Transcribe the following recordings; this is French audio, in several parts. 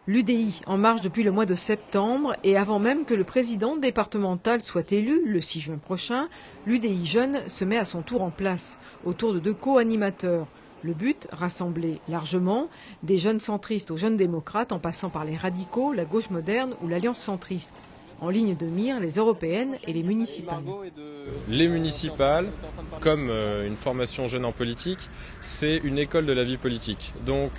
L'UDI en marche depuis le mois de septembre et avant même que le président départemental soit élu, le 6 juin prochain, l'UDI Jeune se met à son tour en place, autour de 2 co-animateurs. Le but, rassembler largement des jeunes centristes aux jeunes démocrates en passant par les radicaux, la gauche moderne ou l'alliance centriste. En ligne de mire, les européennes et les municipales. Les municipales, comme une formation jeune en politique, c'est une école de la vie politique. Donc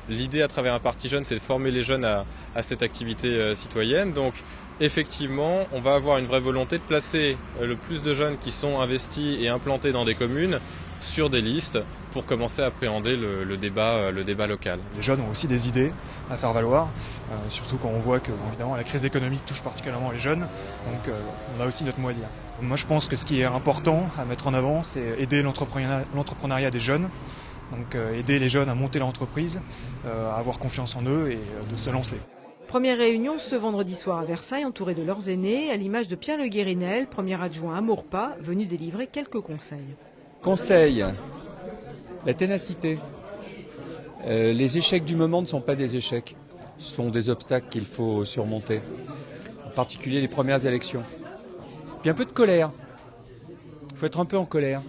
l'idée à travers un parti jeune, c'est de former les jeunes à cette activité citoyenne. Donc effectivement, on va avoir une vraie volonté de placer le plus de jeunes qui sont investis et implantés dans des communes sur des listes pour commencer à appréhender le débat local. Les jeunes ont aussi des idées à faire valoir, surtout quand on voit que évidemment, la crise économique touche particulièrement les jeunes, donc on a aussi notre mot à dire. Moi je pense que ce qui est important à mettre en avant, c'est aider l'entrepreneuriat des jeunes, donc aider les jeunes à monter leur entreprise, à avoir confiance en eux et de se lancer. Première réunion ce vendredi soir à Versailles, entouré de leurs aînés, à l'image de Pierre Le Guérinel, premier adjoint à Maurepas, venu délivrer quelques conseils. Conseil, la ténacité. Les échecs du moment ne sont pas des échecs, ce sont des obstacles qu'il faut surmonter, en particulier les premières élections. Puis un peu de colère, il faut être un peu en colère,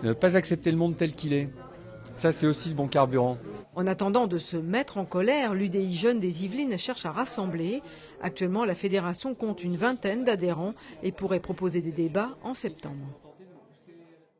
ne pas accepter le monde tel qu'il est, ça c'est aussi le bon carburant. En attendant de se mettre en colère, l'UDI Jeune des Yvelines cherche à rassembler. Actuellement, la fédération compte une vingtaine d'adhérents et pourrait proposer des débats en septembre.